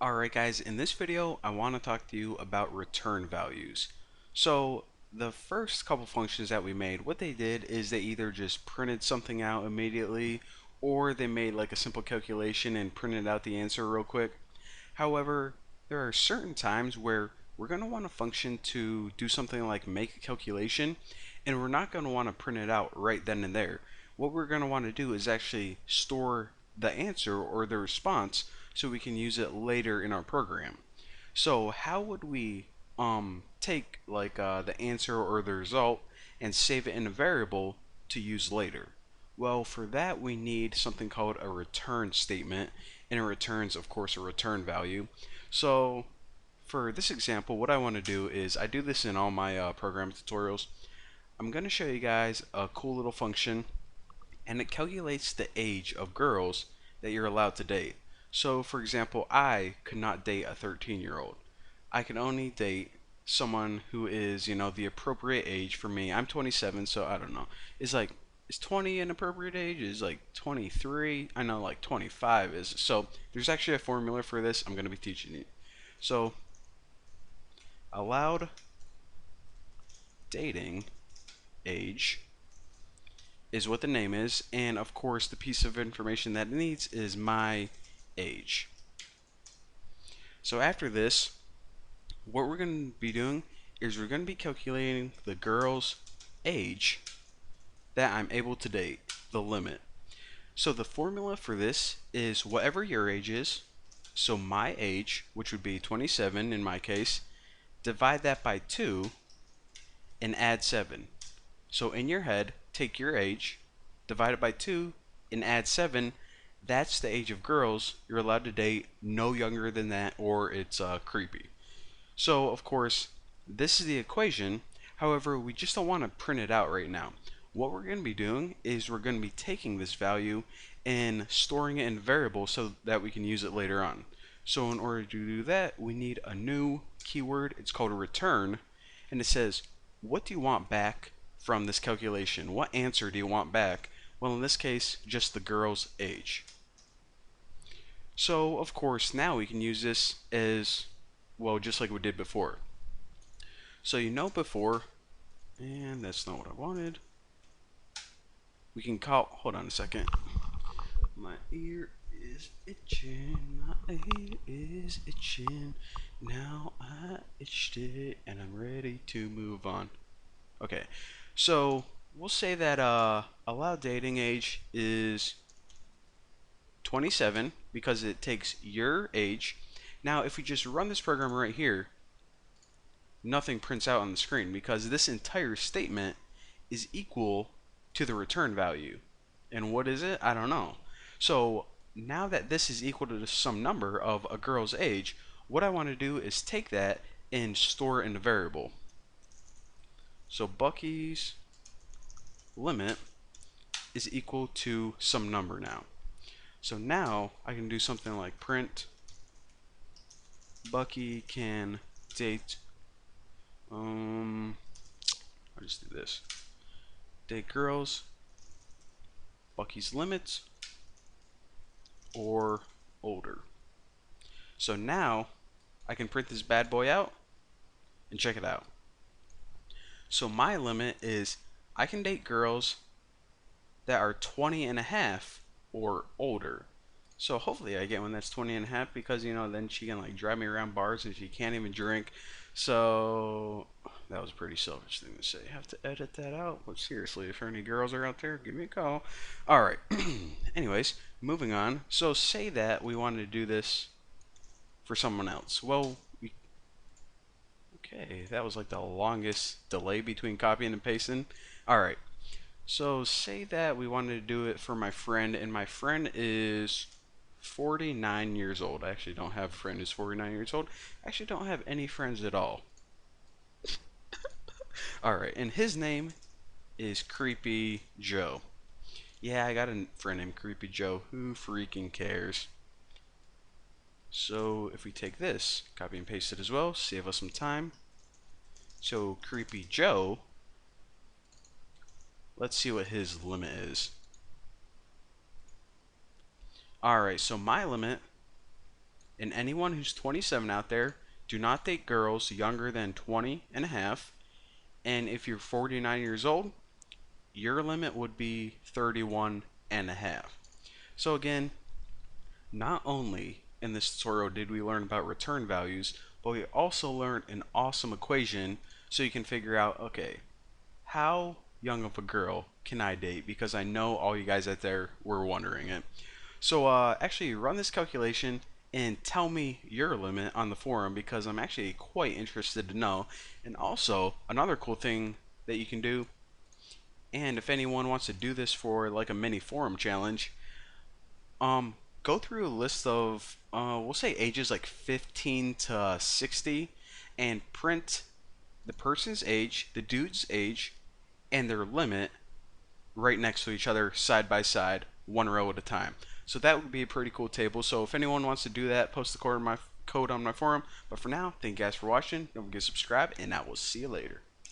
Alright guys, in this video I want to talk to you about return values. So the first couple functions that we made, what they did is they either just printed something out immediately or they made like a simple calculation and printed out the answer real quick. However, there are certain times where we're going to want a function to do something like make a calculation, and we're not going to want to print it out right then and there. What we're going to want to do is actually store the answer or the response so we can use it later in our program. So how would we take like the answer or the result and save it in a variable to use later? Well, for that we need something called a return statement, and it returns, of course, a return value. So for this example, what I want to do is, I do this in all my programming tutorials. I'm going to show you guys a cool little function, and it calculates the age of girls that you're allowed to date. So for example, I could not date a 13-year-old. I can only date someone who is, the appropriate age for me. I'm 27, so I don't know. It's like, is 20 an appropriate age? Is like 23? I know like 25 is. So there's actually a formula for this. I'm going to be teaching you. So allowed dating age is what the name is, and of course the piece of information that it needs is my age. So after this, what we're going to be doing is we're going to be calculating the girl's age that I'm able to date, the limit. So the formula for this is whatever your age is, so my age, which would be 27 in my case, divide that by 2 and add 7. So in your head, take your age, divide it by 2, and add 7. That's the age of girls you're allowed to date, no younger than that, or it's creepy. So, of course, this is the equation. However, we just don't want to print it out right now. What we're going to be doing is we're going to be taking this value and storing it in variables so that we can use it later on. So in order to do that, we need a new keyword. It's called a return, and it says, what do you want back from this calculation? What answer do you want back? Well, in this case, just the girl's age. So, of course, now we can use this as, well, just like we did before. So before, and that's not what I wanted. We can call, hold on a second. My ear is itching, my ear is itching. Now I itched it, and I'm ready to move on. Okay, so we'll say that allowed dating age is 27 because it takes your age. Now if we just run this program right here, nothing prints out on the screen because this entire statement is equal to the return value. And what is it? I don't know. So now that this is equal to some number of a girl's age, what I want to do is take that and store it in a variable. So Bucky's limit is equal to some number now. So now I can do something like print Bucky can date, I'll just do this, date girls, Bucky's limit, or older. So now I can print this bad boy out and check it out. So my limit is I can date girls that are 20 and a half or older. So hopefully I get one that's 20 and a half because, then she can like drive me around bars and she can't even drink. So that was a pretty selfish thing to say. I have to edit that out. But seriously, if any girls are out there, give me a call. Alright. Anyways, moving on. So say that we wanted to do this for someone else. Well, okay, that was like the longest delay between copying and pasting. Alright. So say that we wanted to do it for my friend, and my friend is 49 years old. I actually don't have a friend who's 49 years old. I actually don't have any friends at all. Alright, and his name is Creepy Joe. Yeah, I got a friend named Creepy Joe. Who freaking cares? So if we take this, copy and paste it as well, save us some time. So Creepy Joe, let's see what his limit is. Alright, so my limit And anyone who's 27 out there, do not date girls younger than 20 and a half. And if you're 49 years old, your limit would be 31 and a half. So again, not only in this tutorial did we learn about return values, but we also learned an awesome equation so you can figure out, okay, how young of a girl can I date? Because I know all you guys out there were wondering it. So actually run this calculation and tell me your limit on the forum because I'm actually quite interested to know. And also another cool thing that you can do, and if anyone wants to do this for like a mini forum challenge, um, go through a list of we'll say ages like 15 to 60, and print the person's age, the dude's age, and their limit right next to each other, side by side, one row at a time. So that would be a pretty cool table. So if anyone wants to do that, post the code on my forum. But for now, thank you guys for watching. Don't forget to subscribe, and I will see you later.